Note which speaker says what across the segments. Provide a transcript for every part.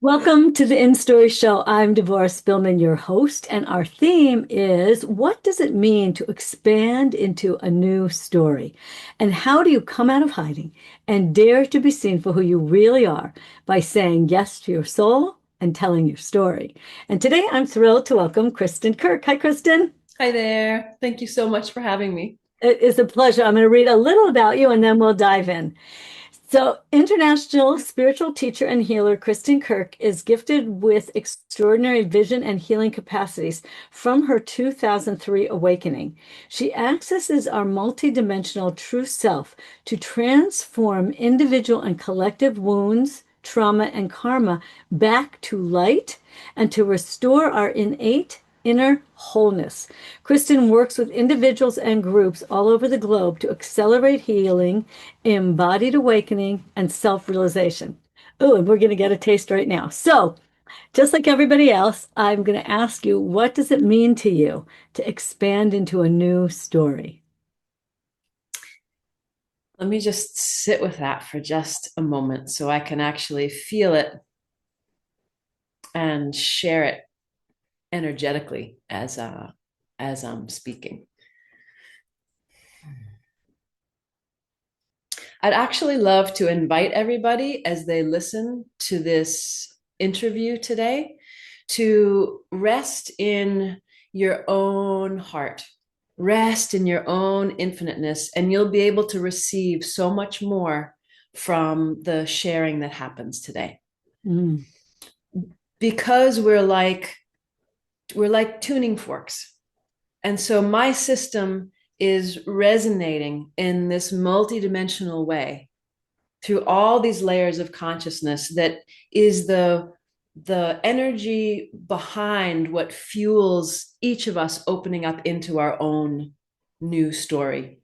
Speaker 1: Welcome to the InStory show. I'm Devorah Spillman, your host, and our theme is what does it mean to expand into a new story? And how do you come out of hiding and dare to be seen for who you really are by saying yes to your soul and telling your story? And today I'm thrilled to welcome Kristen Kirk. Hi, Kristen.
Speaker 2: Hi there. Thank you so much for having me.
Speaker 1: It is a pleasure. I'm going to read a little about you and then we'll dive in. So, international spiritual teacher and healer Kristin Kirk is gifted with extraordinary vision and healing capacities from her 2003 awakening. She accesses our multidimensional true self to transform individual and collective wounds, trauma, and karma back to light and to restore our innate inner wholeness. Kristen works with individuals and groups all over the globe to accelerate healing, embodied awakening, and self realization. Oh, and we're going to get a taste right now. So, just like everybody else, I'm going to ask you, what does it mean to you to expand into a new story?
Speaker 2: Let me just sit with that for just a moment so I can actually feel it and share it energetically as I'm speaking. I'd actually love to invite everybody as they listen to this interview today to rest in your own heart, rest in your own infiniteness, and you'll be able to receive so much more from the sharing that happens today.
Speaker 1: Mm.
Speaker 2: Because we're like tuning forks. And so my system is resonating in this multidimensional way through all these layers of consciousness that is the energy behind what fuels each of us opening up into our own new story.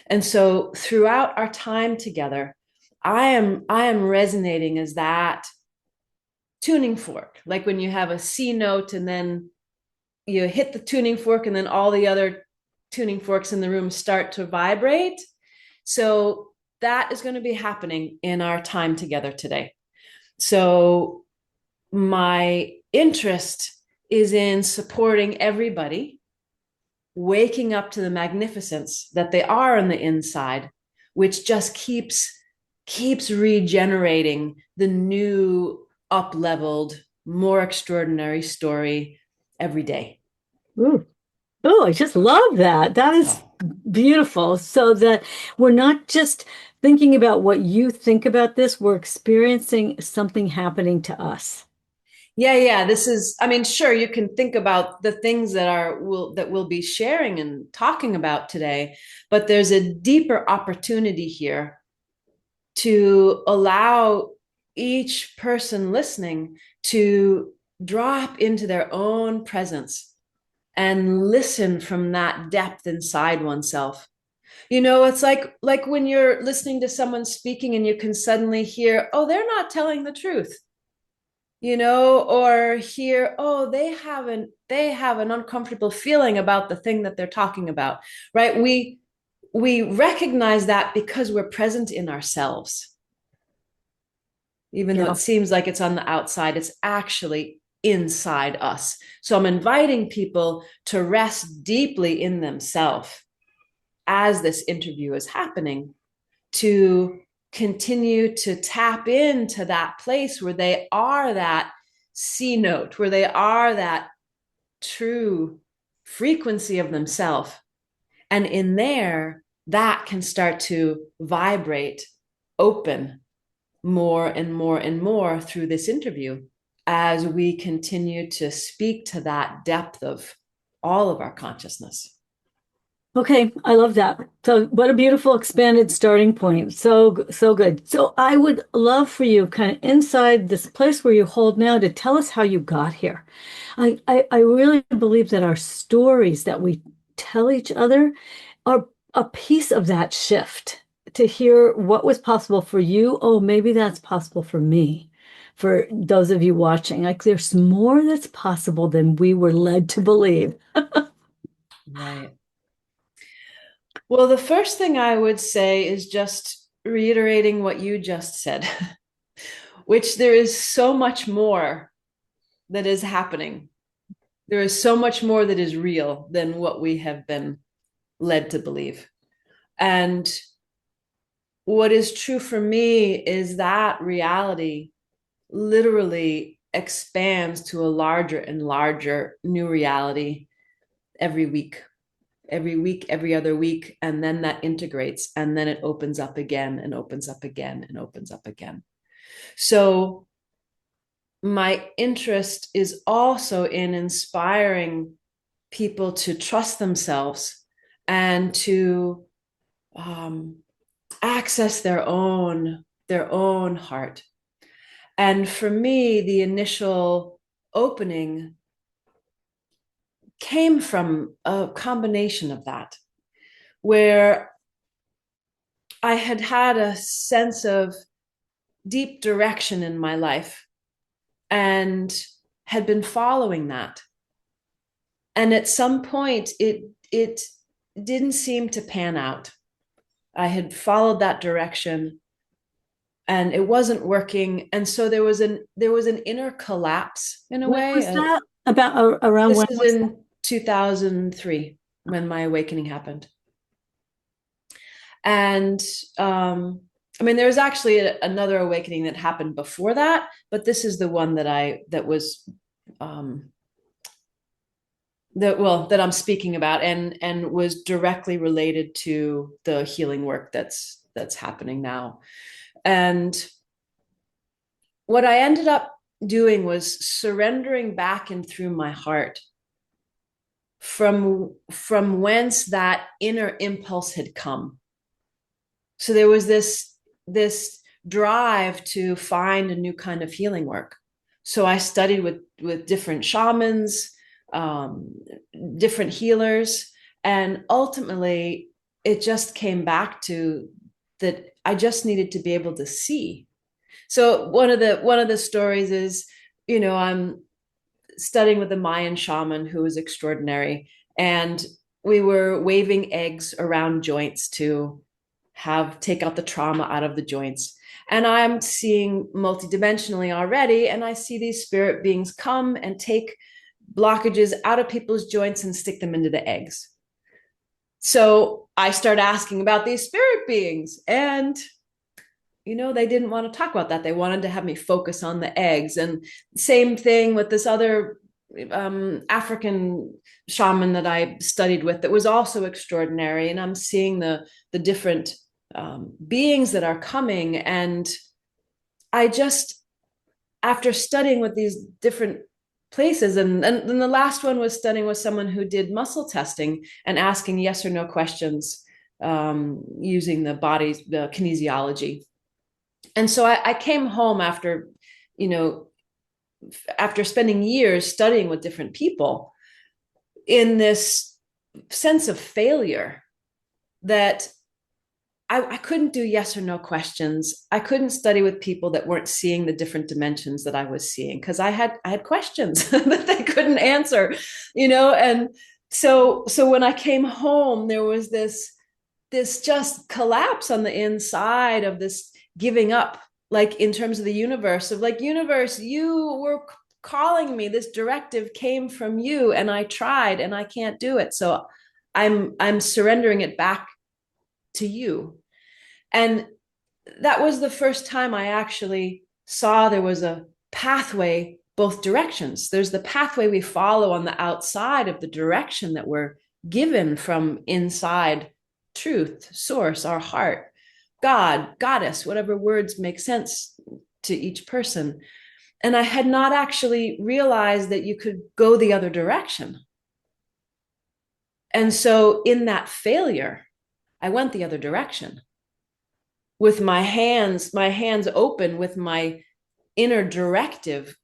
Speaker 2: And so throughout our time together, I am resonating as that tuning fork, like when you have a C note and then you hit the tuning fork and then all the other tuning forks in the room start to vibrate. So that is going to be happening in our time together today. So my interest is in supporting everybody waking up to the magnificence that they are on the inside, which just keeps regenerating the new up-leveled, more extraordinary story every day.
Speaker 1: Ooh. Oh, I just love that. That is
Speaker 2: Oh,
Speaker 1: beautiful. So that we're not just thinking about what you think about this, we're experiencing something happening to us.
Speaker 2: yeah. This is, I mean, sure, you can think about the things that we'll be sharing and talking about today, but there's a deeper opportunity here to allow each person listening to drop into their own presence and listen from that depth inside oneself. It's like when you're listening to someone speaking and you can suddenly hear, oh, they're not telling the truth, or hear, oh, they have an uncomfortable feeling about the thing that they're talking about, right? We recognize that because we're present in ourselves. Even though
Speaker 1: Yeah.
Speaker 2: it seems like it's on the outside, it's actually inside us. So I'm inviting people to rest deeply in themselves as this interview is happening, to continue to tap into that place where they are that C note, where they are that true frequency of themselves. And in there, that can start to vibrate, open more and more and more through this interview as we continue to speak to that depth of all of our consciousness.
Speaker 1: Okay, I love that. So, what a beautiful expanded starting point. So good. So, I would love for you, kind of inside this place where you hold now, to tell us how you got here. I really believe that our stories that we tell each other are a piece of that shift to hear what was possible for you. Oh, maybe that's possible for me. For those of you watching, like there's more that's possible than we were led to believe.
Speaker 2: Right. Well, the first thing I would say is just reiterating what you just said. which there is so much more that is happening. There is so much more that is real than what we have been led to believe. And what is true for me is that reality literally expands to a larger and larger new reality every week, every other week. And then that integrates, and then it opens up again and opens up again and opens up again. So my interest is also in inspiring people to trust themselves and to access their own heart. And for me, the initial opening came from a combination of that, where I had had a sense of deep direction in my life and had been following that. And at some point, it didn't seem to pan out. I had followed that direction and it wasn't working. And so there was an inner collapse in a
Speaker 1: When
Speaker 2: way.
Speaker 1: was that? About around
Speaker 2: This
Speaker 1: when
Speaker 2: is
Speaker 1: was that?
Speaker 2: in 2003 when my awakening happened. And I mean, there was actually another awakening that happened before that, but this is the one that was that I'm speaking about, and was directly related to the healing work that's happening now. And what I ended up doing was surrendering back and through my heart from whence that inner impulse had come. So there was this drive to find a new kind of healing work. So I studied with different shamans, different healers, and ultimately it just came back to that I just needed to be able to see. So one of the stories is, I'm studying with a Mayan shaman who was extraordinary, and we were waving eggs around joints to take out the trauma out of the joints. And I'm seeing multidimensionally already, and I see these spirit beings come and take blockages out of people's joints and stick them into the eggs. So I start asking about these spirit beings, and they didn't want to talk about that. They wanted to have me focus on the eggs. And same thing with this other African shaman that I studied with that was also extraordinary. And I'm seeing the different beings that are coming. And I just, after studying with these different places, and then the last one was studying with someone who did muscle testing and asking yes or no questions using the kinesiology. And so I came home after spending years studying with different people in this sense of failure that I couldn't do yes or no questions. I couldn't study with people that weren't seeing the different dimensions that I was seeing because I had questions that they couldn't answer, and so when I came home, there was this just collapse on the inside of this giving up, like in terms of the universe, of like, universe, you were calling me, this directive came from you, and I tried and I can't do it. So I'm surrendering it back to you. And that was the first time I actually saw there was a pathway both directions. There's the pathway we follow on the outside of the direction that we're given from inside truth, source, our heart, God, goddess, whatever words make sense to each person. And I had not actually realized that you could go the other direction. And so in that failure, I went the other direction with my hands open, with my inner directive,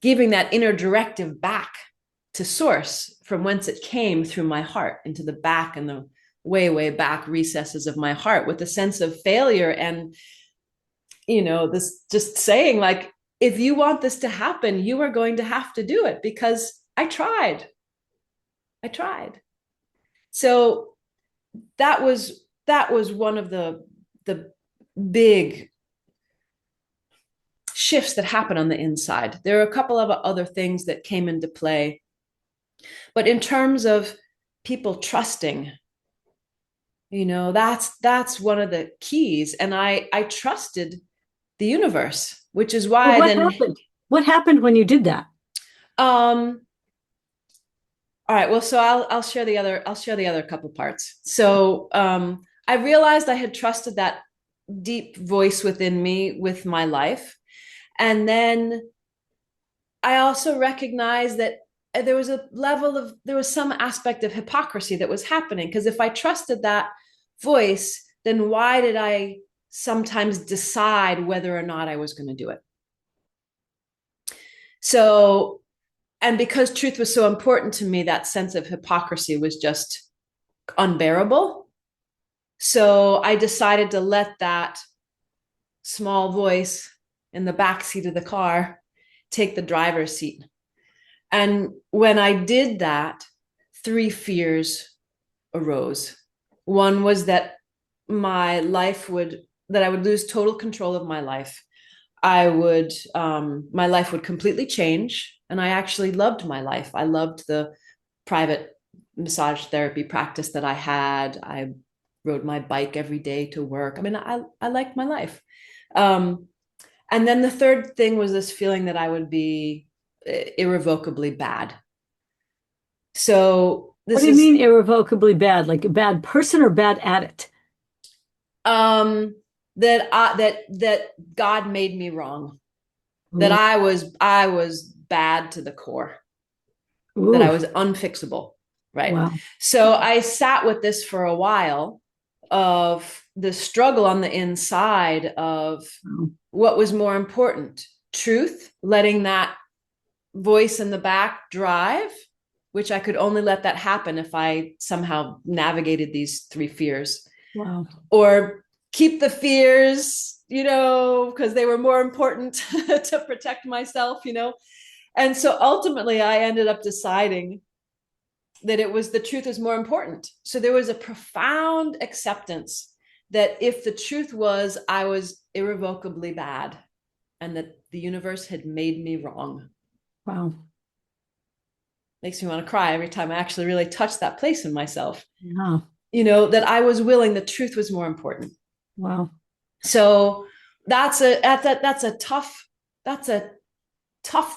Speaker 2: giving that inner directive back to source from whence it came, through my heart, into the back and the way back recesses of my heart, with a sense of failure. And this just saying, like, if you want this to happen, you are going to have to do it, because I tried. So that was one of the big shifts that happen on the inside. There are a couple of other things that came into play. But in terms of people trusting, that's one of the keys. And I trusted the universe, which is
Speaker 1: Well,
Speaker 2: why
Speaker 1: what
Speaker 2: then
Speaker 1: happened? What happened when you did that?
Speaker 2: um all right, well, so I'll share the other couple parts. So I realized I had trusted that deep voice within me with my life. And then I also recognized that there was some aspect of hypocrisy that was happening. Because if I trusted that voice, then why did I sometimes decide whether or not I was going to do it? So, and because truth was so important to me, that sense of hypocrisy was just unbearable. So I decided to let that small voice in the back seat of the car take the driver's seat. And when I did that, three fears arose. One was that I would lose total control of my life. My life would completely change. And I actually loved my life. I loved the private massage therapy practice that I had. I rode my bike every day to work. I mean, I liked my life. And then the third thing was this feeling that I would be irrevocably bad. So
Speaker 1: What
Speaker 2: this
Speaker 1: do you
Speaker 2: is
Speaker 1: mean irrevocably bad? Like a bad person or bad at it?
Speaker 2: um that God made me wrong. That
Speaker 1: Ooh,
Speaker 2: I was bad to the core. That I
Speaker 1: ooh,
Speaker 2: was unfixable, right?
Speaker 1: wow.
Speaker 2: So I sat with this for a while of the struggle on the inside of
Speaker 1: Wow.
Speaker 2: what was more important, truth, letting that voice in the back drive, which I could only let that happen if I somehow navigated these three fears,
Speaker 1: Wow.
Speaker 2: or keep the fears, because they were more important to protect myself. And so ultimately I ended up deciding that the truth was more important. So there was a profound acceptance that if the truth was I was irrevocably bad and that the universe had made me wrong.
Speaker 1: Wow.
Speaker 2: Makes me want to cry every time I actually really touch that place in myself.
Speaker 1: Yeah.
Speaker 2: That I was willing, the truth was more important.
Speaker 1: Wow.
Speaker 2: So that's a tough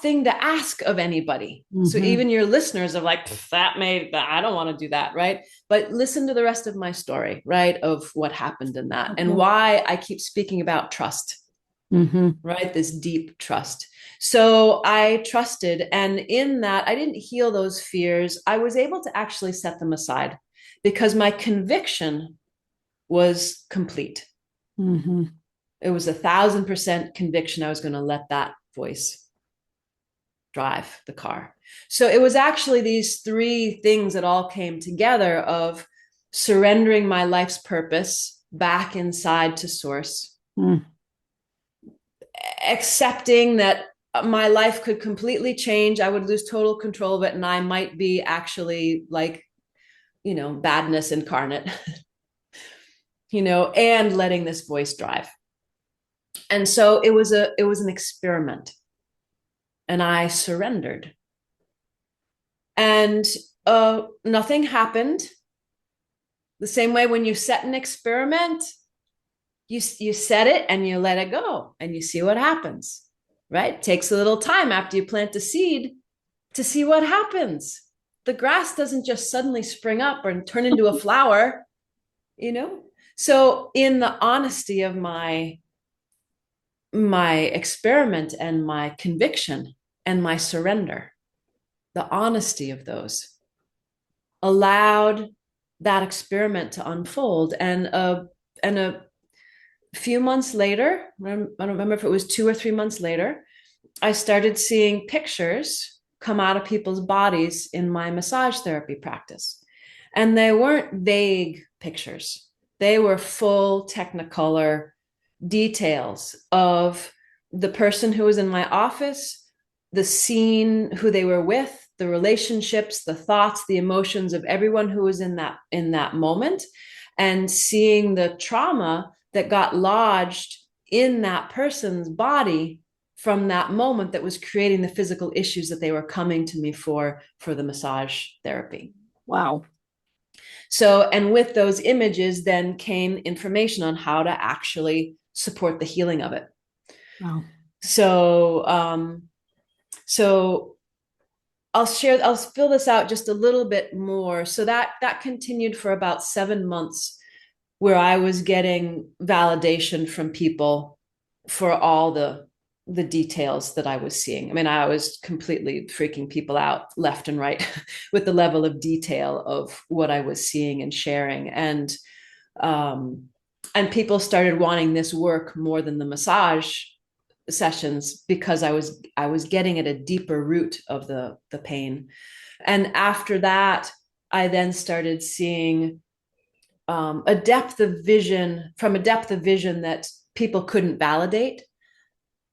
Speaker 2: thing to ask of anybody. So
Speaker 1: Hmm.
Speaker 2: even your listeners are like, I don't want to do that, right? But listen to the rest of my story, right? Of what happened in that and
Speaker 1: Okay.
Speaker 2: why I keep speaking about trust,
Speaker 1: Hmm.
Speaker 2: right? This deep trust. So I trusted, and in that, I didn't heal those fears. I was able to actually set them aside because my conviction was complete.
Speaker 1: Hmm.
Speaker 2: It was 1,000% conviction I was going to let that voice drive the car. So it was actually these three things that all came together of surrendering my life's purpose back inside to source,
Speaker 1: Mm.
Speaker 2: accepting that my life could completely change. I would lose total control of it. And I might be actually like, badness incarnate, and letting this voice drive. And so it was an experiment, and I surrendered. And nothing happened. The same way when you set an experiment, you set it and you let it go and you see what happens, right? It takes a little time after you plant the seed to see what happens. The grass doesn't just suddenly spring up and turn into a flower, you know? So in the honesty of my experiment and my conviction and my surrender, the honesty of those allowed that experiment to unfold. And a few months later, I don't remember if it was 2 or 3 months later, I started seeing pictures come out of people's bodies in my massage therapy practice. And they weren't vague pictures. They were full technicolor details of the person who was in my office, the scene, who they were with, the relationships, the thoughts, the emotions of everyone who was in that moment, and seeing the trauma that got lodged in that person's body from that moment that was creating the physical issues that they were coming to me for the massage therapy.
Speaker 1: Wow.
Speaker 2: So, and with those images then came information on how to actually support the healing of it.
Speaker 1: Wow.
Speaker 2: So I'll fill this out just a little bit more. So that continued for about 7 months, where I was getting validation from people for all the details that I was seeing. I mean, I was completely freaking people out left and right with the level of detail of what I was seeing and sharing. And people started wanting this work more than the massage sessions, because I was getting at a deeper root of the pain. And after that, I then started seeing a depth of vision that people couldn't validate.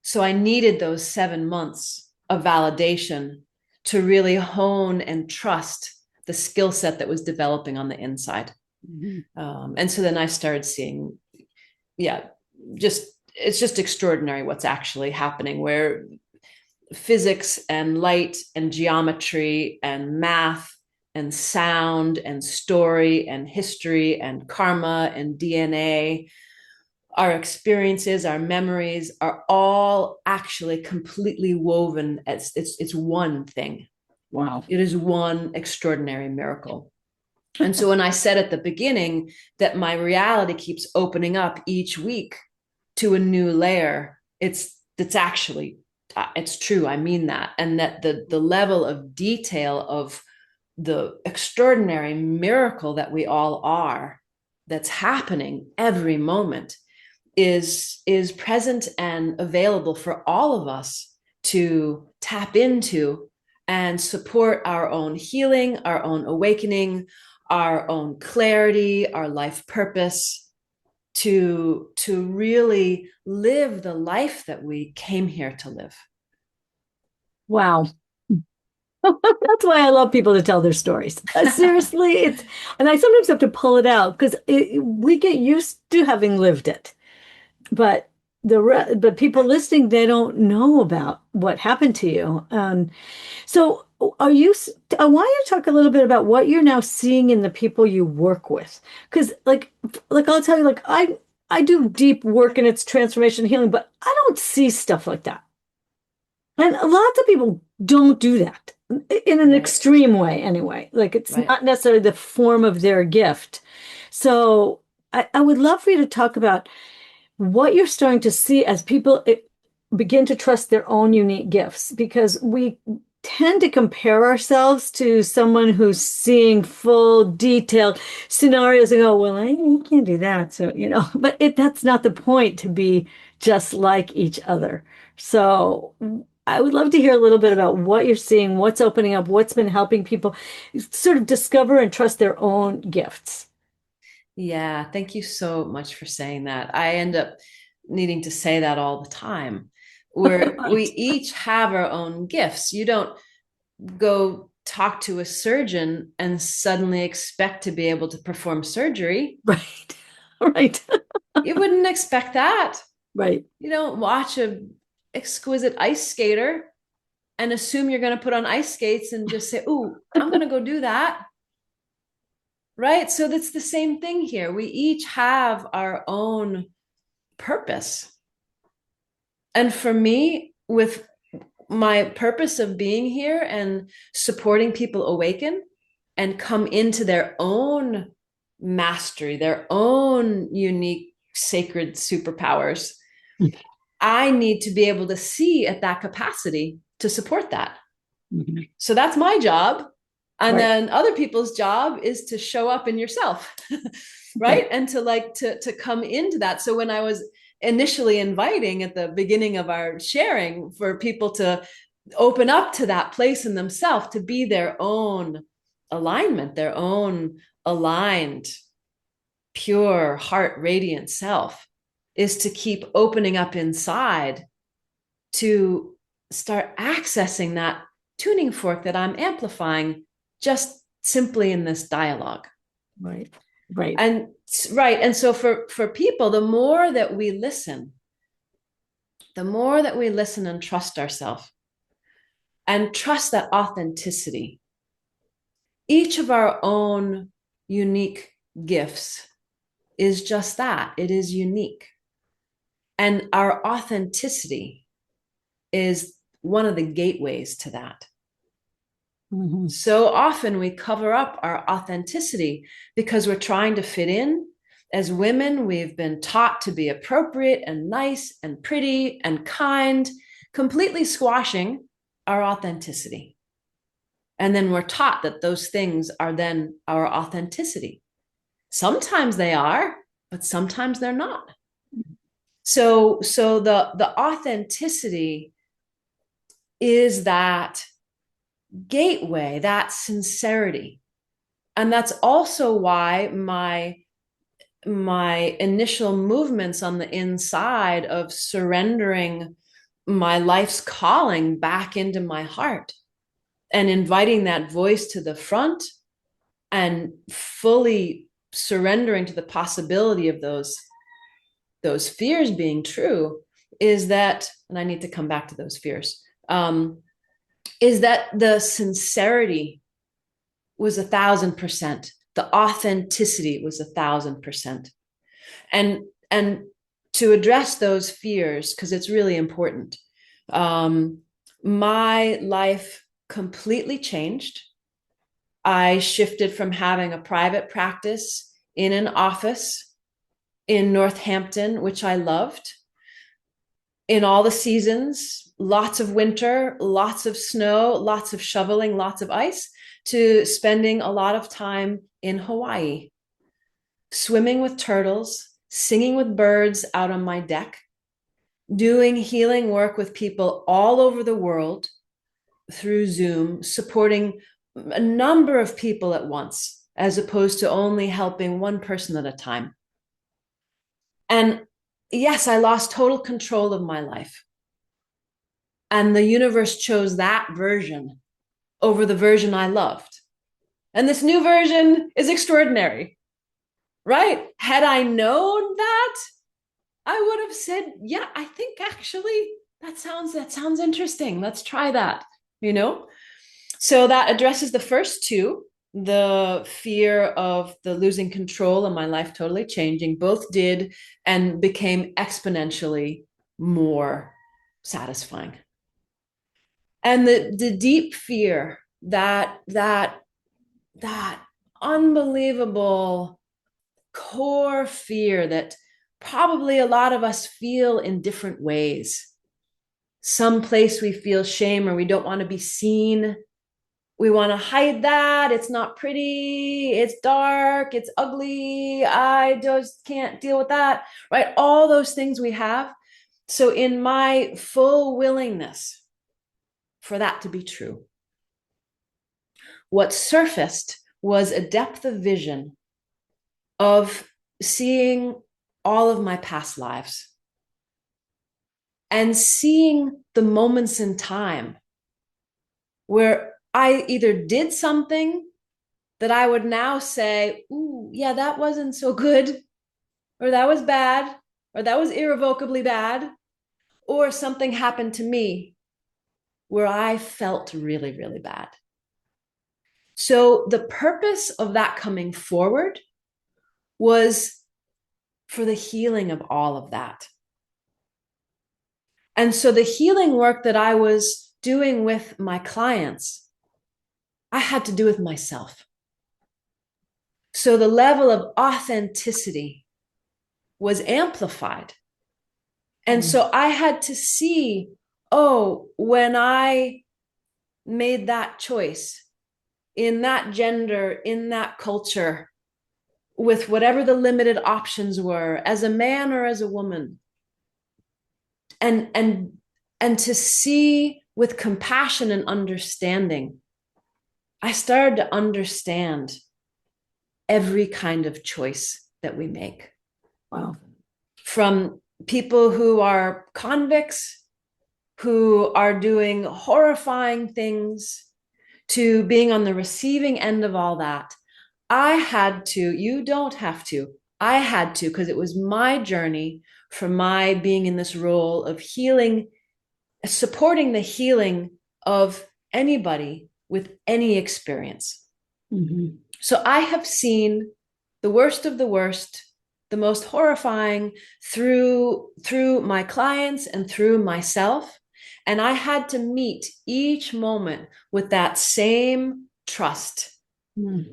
Speaker 2: So I needed those 7 months of validation to really hone and trust the skill set that was developing on the inside. And so then I started seeing, it's just extraordinary what's actually happening, where physics and light and geometry and math and sound and story and history and karma and DNA, our experiences, our memories are all actually completely woven as it's one thing.
Speaker 1: Wow.
Speaker 2: It is one extraordinary miracle. And so when I said at the beginning that my reality keeps opening up each week to a new layer, it's actually, it's true. I mean that. And that the level of detail of the extraordinary miracle that we all are, that's happening every moment, is present and available for all of us to tap into and support our own healing, our own awakening, our own clarity, our life purpose, to really live the life that we came here to live.
Speaker 1: Wow. That's why I love people to tell their stories. Seriously, and I sometimes have to pull it out because we get used to having lived it, but but people listening, they don't know about what happened to you. So I want you to talk a little bit about what you're now seeing in the people you work with, because like I'll tell you, like I do deep work and it's transformation healing, but I don't see stuff like that. And lots of people don't do that in an extreme way, anyway. Like it's not necessarily the form of their gift. So I would love for you to talk about what you're starting to see as people begin to trust their own unique gifts, because we tend to compare ourselves to someone who's seeing full detailed scenarios and go, well, I can't do that. So, but that's not the point, to be just like each other. So I would love to hear a little bit about what you're seeing, what's opening up, what's been helping people sort of discover and trust their own gifts.
Speaker 2: Yeah, thank you so much for saying that. I end up needing to say that all the time, where
Speaker 1: Right.
Speaker 2: we each have our own gifts. You don't go talk to a surgeon and suddenly expect to be able to perform surgery.
Speaker 1: Right. Right.
Speaker 2: You wouldn't expect that.
Speaker 1: Right.
Speaker 2: You don't watch a exquisite ice skater and assume you're going to put on ice skates and just say, "Ooh, I'm going to go do that." Right? So that's the same thing here. We each have our own purpose. And for me, with my purpose of being here and supporting people awaken and come into their own mastery, their own unique sacred superpowers, I need to be able to see at that capacity to support that.
Speaker 1: Mm-hmm.
Speaker 2: So that's my job. And
Speaker 1: Right.
Speaker 2: then other people's job is to show up in yourself, right? And to come into that. So when I was initially inviting at the beginning of our sharing for people to open up to that place in themselves, to be their own alignment, their own aligned, pure, heart radiant self, is to keep opening up inside to start accessing that tuning fork that I'm amplifying just simply in this dialogue.
Speaker 1: Right. Right.
Speaker 2: And so for people, the more that we listen, the more that we listen and trust ourselves and trust that authenticity, each of our own unique gifts is just that. It is unique. And our authenticity is one of the gateways to that.
Speaker 1: Mhm.
Speaker 2: So often we cover up our authenticity because we're trying to fit in. As women, we've been taught to be appropriate and nice and pretty and kind, completely squashing our authenticity. And then we're taught that those things are then our authenticity. Sometimes they are, but sometimes they're not. So the authenticity is that gateway, that sincerity. And that's also why my initial movements on the inside of surrendering my life's calling back into my heart and inviting that voice to the front and fully surrendering to the possibility of those fears being true is that, and I need to come back to those fears, is that the sincerity was 1,000%. The authenticity was 1,000%. And to address those fears, because it's really important, my life completely changed. I shifted from having a private practice in an office in Northampton, which I loved, in all the seasons, lots of winter, lots of snow, lots of shoveling, lots of ice, to spending a lot of time in Hawaii, swimming with turtles, singing with birds out on my deck, doing healing work with people all over the world through Zoom, supporting a number of people at once, as opposed to only helping one person at a time. And yes, I lost total control of my life. And the universe chose that version over the version I loved. And this new version is extraordinary, right? Had I known that, I would have said, yeah, I think actually that sounds interesting. Let's try that, you know? So that addresses the first two, the fear of the losing control and my life totally changing. Both did and became exponentially more satisfying. And the deep fear, that unbelievable core fear that probably a lot of us feel in different ways. Some place we feel shame or we don't want to be seen. We want to hide that. It's not pretty. It's dark. It's ugly. I just can't deal with that, right? All those things we have. So in my full willingness for that to be true, what surfaced was a depth of vision of seeing all of my past lives and seeing the moments in time where I either did something that I would now say, ooh, yeah, that wasn't so good, or that was bad, or that was irrevocably bad, or something happened to me where I felt really, really bad. So the purpose of that coming forward was for the healing of all of that. And so the healing work that I was doing with my clients, I had to do with myself. So the level of authenticity was amplified. And so I had to see, oh, when I made that choice in that gender, in that culture, with whatever the limited options were, as a man or as a woman, and to see with compassion and understanding, I started to understand every kind of choice that we make.
Speaker 1: Wow.
Speaker 2: From people who are convicts, who are doing horrifying things, to being on the receiving end of all that. I had to, you don't have to, I had to, because it was my journey from my being in this role of healing, supporting the healing of anybody with any experience.
Speaker 1: Mm-hmm.
Speaker 2: So I have seen the worst of the worst, the most horrifying through my clients and through myself. And I had to meet each moment with that same trust.
Speaker 1: Mm-hmm.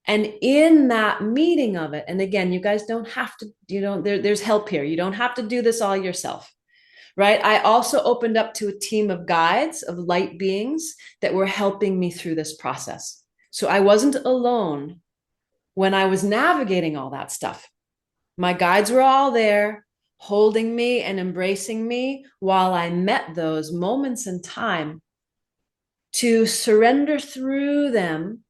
Speaker 2: And in that meeting of it, and again, you guys don't have to, there's help here. You don't have to do this all yourself, right? I also opened up to a team of guides, of light beings that were helping me through this process. So I wasn't alone when I was navigating all that stuff. My guides were all there holding me and embracing me while I met those moments in time to surrender through them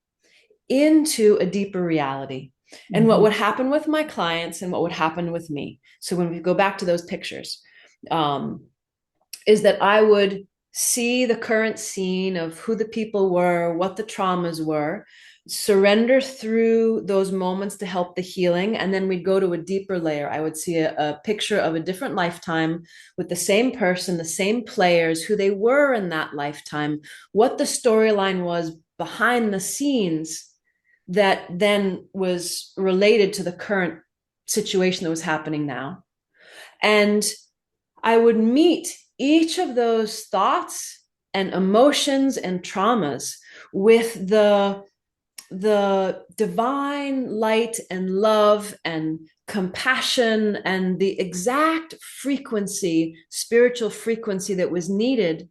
Speaker 2: into a deeper reality. And what would happen with my clients and what would happen with me. So when we go back to those pictures, is that I would see the current scene of who the people were, what the traumas were, surrender through those moments to help the healing. And then we'd go to a deeper layer. I would see a picture of a different lifetime with the same person, the same players, who they were in that lifetime, what the storyline was behind the scenes that then was related to the current situation that was happening now. And I would meet each of those thoughts and emotions and traumas with the divine light and love and compassion and the exact frequency, spiritual frequency that was needed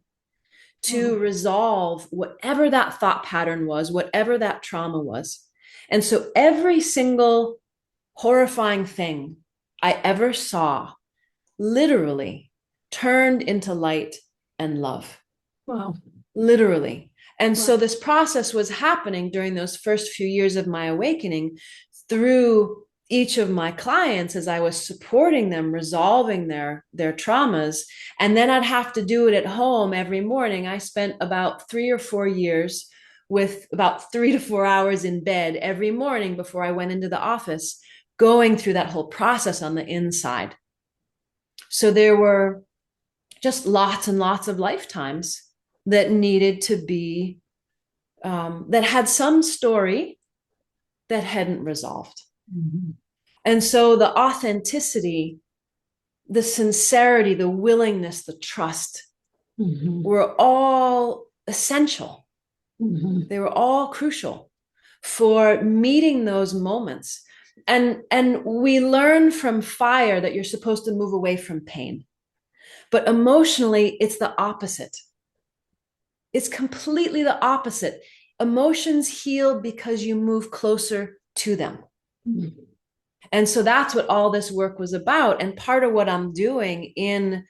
Speaker 2: to resolve whatever that thought pattern was, whatever that trauma was. And so every single horrifying thing I ever saw literally turned into light and love.
Speaker 1: Wow.
Speaker 2: Literally. And
Speaker 1: Wow.
Speaker 2: so this process was happening during those first few years of my awakening through each of my clients as I was supporting them, resolving their traumas. And then I'd have to do it at home every morning. I spent about 3 or 4 years with about 3 to 4 hours in bed every morning before I went into the office, going through that whole process on the inside. So there were just lots and lots of lifetimes that needed to be, that had some story that hadn't resolved.
Speaker 1: Mm-hmm.
Speaker 2: And so the authenticity, the sincerity, the willingness, the trust were all essential. They were all crucial for meeting those moments. And we learn from fire that you're supposed to move away from pain. But emotionally, it's the opposite. It's completely the opposite. Emotions heal because you move closer to them. Mm-hmm. And so that's what all this work was about. And part of what I'm doing in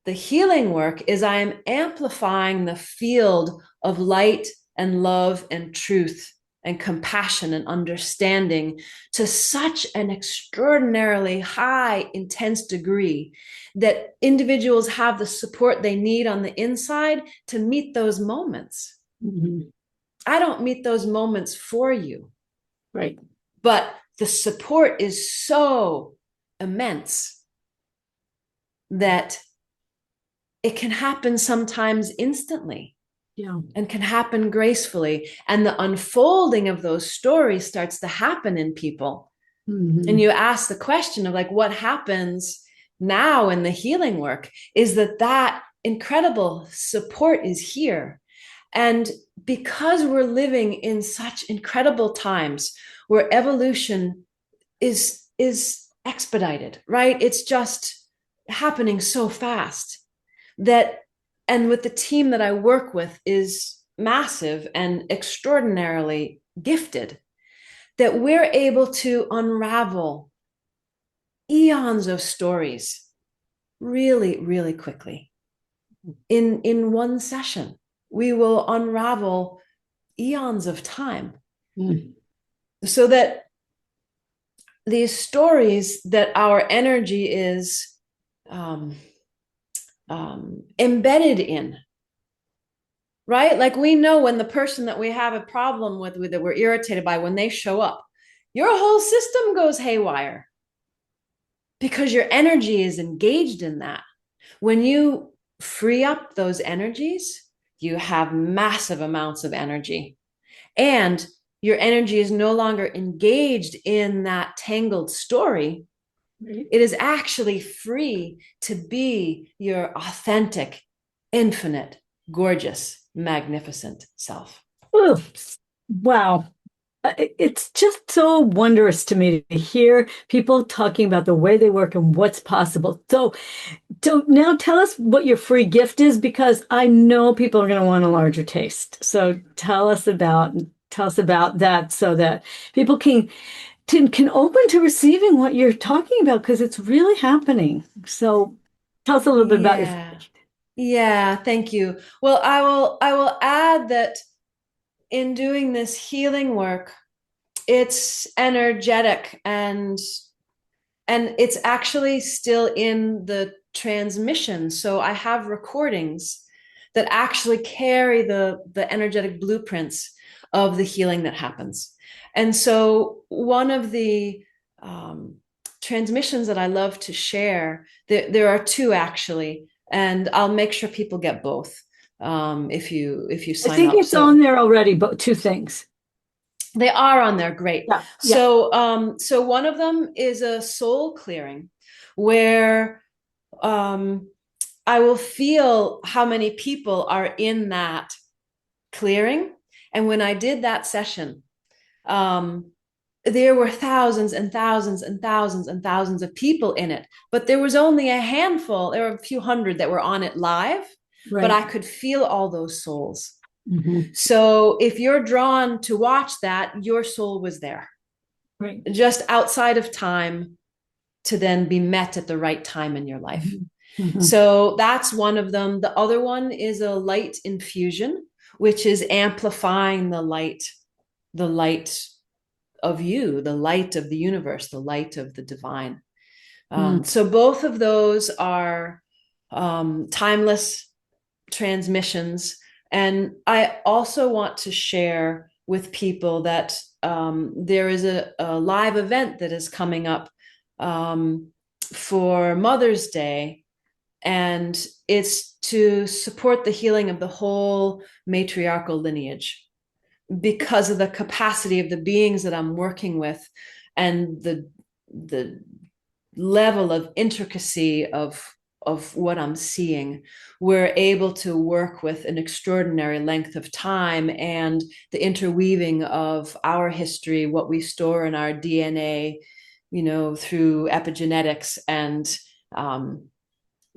Speaker 2: the healing work is I am amplifying the field of light and love and truth and compassion and understanding to such an extraordinarily high, intense degree that individuals have the support they need on the inside to meet those moments. Mm-hmm. I don't meet those moments for you.
Speaker 1: Right.
Speaker 2: But the support is so immense that it can happen sometimes instantly. Yeah. And can happen gracefully. And the unfolding of those stories starts to happen in people. Mm-hmm. And you ask the question of like, what happens now in the healing work is that incredible support is here. And because we're living in such incredible times where evolution is expedited, right? It's just happening so fast that, and with the team that I work with is massive and extraordinarily gifted, that we're able to unravel eons of stories really, really quickly. In one session, we will unravel eons of time. Mm. So that these stories that our energy is embedded in, right? Like we know when the person that we have a problem with that we're irritated by, when they show up, your whole system goes haywire because your energy is engaged in that. When you free up those energies, you have massive amounts of energy. And your energy is no longer engaged in that tangled story. It is actually free to be your authentic, infinite, gorgeous, magnificent self.
Speaker 1: Ooh, wow. It's just so wondrous to me to hear people talking about the way they work and what's possible. So now tell us what your free gift is, because I know people are going to want a larger taste. So tell us about that so that people can open to receiving what you're talking about, because it's really happening. So tell us a little bit about your free
Speaker 2: Yeah.
Speaker 1: gift.
Speaker 2: Yeah, thank you. Well, I will add that in doing this healing work, it's energetic and it's actually still in the transmission. So I have recordings that actually carry the energetic blueprints of the healing that happens. And so one of the transmissions that I love to share, there are two actually, and I'll make sure people get both if you
Speaker 1: I
Speaker 2: sign
Speaker 1: think
Speaker 2: up.
Speaker 1: it's on
Speaker 2: So
Speaker 1: there already, but two things.
Speaker 2: they are on there. Great.
Speaker 1: Yeah, yeah.
Speaker 2: So one of them is a soul clearing where I will feel how many people are in that clearing. And when I did that session, um, there were thousands and thousands and thousands and thousands of people in it, but there was only a handful, there were a few hundred that were on it live, but
Speaker 1: Right.
Speaker 2: I could feel all those souls.
Speaker 1: Hmm.
Speaker 2: So if you're drawn to watch that, your soul was there,
Speaker 1: Right.
Speaker 2: just outside of time to then be met at the right time in your life.
Speaker 1: Hmm. Hmm.
Speaker 2: So that's one of them. The other one is a light infusion, which is amplifying the light of you, the light of the universe, the light of the divine. So both of those are timeless transmissions. And I also want to share with people that there is a live event that is coming up for Mother's Day, and it's to support the healing of the whole matriarchal lineage because of the capacity of the beings that I'm working with and the level of intricacy of what I'm seeing. We're able to work with an extraordinary length of time and the interweaving of our history, what we store in our DNA, through epigenetics and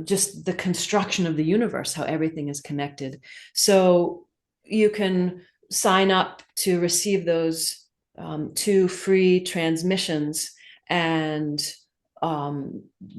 Speaker 2: just the construction of the universe, how everything is connected. So you can sign up to receive those two free transmissions. And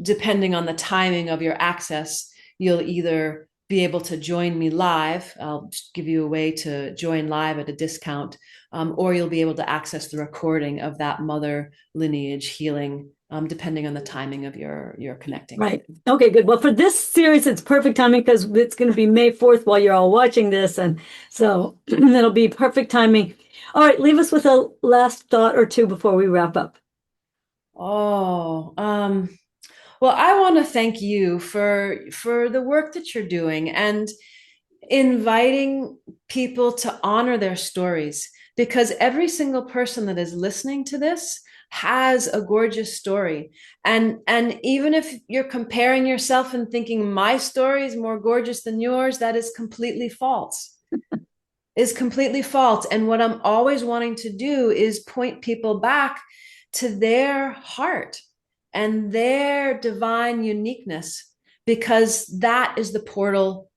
Speaker 2: depending on the timing of your access, you'll either be able to join me live. I'll give you a way to join live at a discount, or you'll be able to access the recording of that mother lineage healing, depending on the timing of your connecting.
Speaker 1: Right. Okay, good. Well, for this series, it's perfect timing because it's going to be May 4th while you're all watching this. And so it'll be perfect timing. All right, leave us with a last thought or two before we wrap up.
Speaker 2: Oh, well, I want to thank you for the work that you're doing and inviting people to honor their stories, because every single person that is listening to this has a gorgeous story. And even if you're comparing yourself and thinking my story is more gorgeous than yours, that is completely false. Is completely false. And what I'm always wanting to do is point people back to their heart and their divine uniqueness, because that is the portal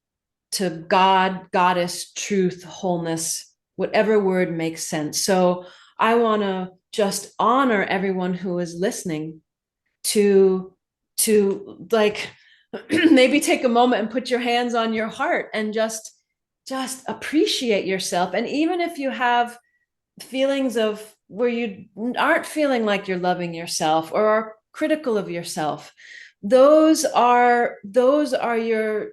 Speaker 2: to God, goddess, truth, wholeness, whatever word makes sense. So I want to just honor everyone who is listening to like maybe take a moment and put your hands on your heart and just appreciate yourself. And even if you have feelings of where you aren't feeling like you're loving yourself or are critical of yourself, those are your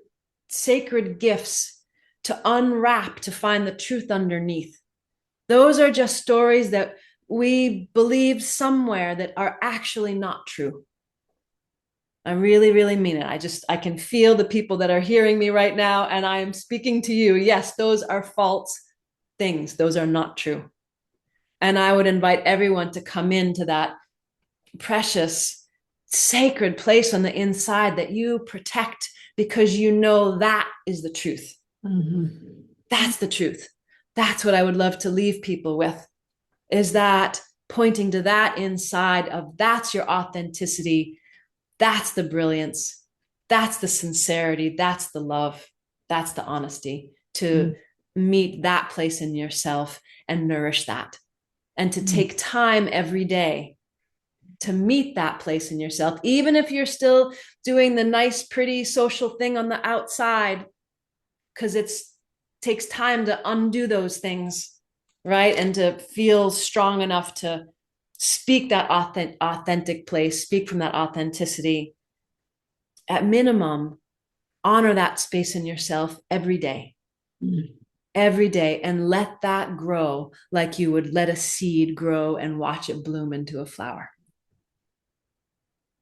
Speaker 2: sacred gifts to unwrap, to find the truth underneath. Those are just stories that we believe somewhere that are actually not true. I really, really mean it. I can feel the people that are hearing me right now, and I am speaking to you. Yes, those are false things. Those are not true. And I would invite everyone to come into that precious, sacred place on the inside that you protect because you know that is the truth.
Speaker 1: Mm-hmm.
Speaker 2: That's the truth. That's what I would love to leave people with, is that pointing to that inside of that's your authenticity. That's the brilliance. That's the sincerity. That's the love. That's the honesty, to meet that place in yourself and nourish that. And to take time every day to meet that place in yourself, even if you're still doing the nice, pretty social thing on the outside, because it takes time to undo those things, right? And to feel strong enough to speak that authentic place, speak from that authenticity. At minimum, honor that space in yourself every day. Every day, and let that grow like you would let a seed grow and watch it bloom into a flower.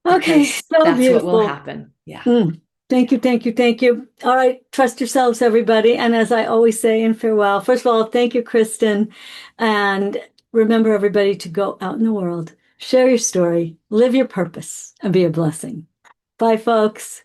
Speaker 1: Okay,
Speaker 2: Because
Speaker 1: so
Speaker 2: that's what will
Speaker 1: beautiful.
Speaker 2: happen. Yeah.
Speaker 1: Thank you, thank you, thank you. All right, trust yourselves, everybody. And as I always say in farewell, first of all, thank you, Kristen. And remember, everybody, to go out in the world, share your story, live your purpose, and be a blessing. Bye, folks.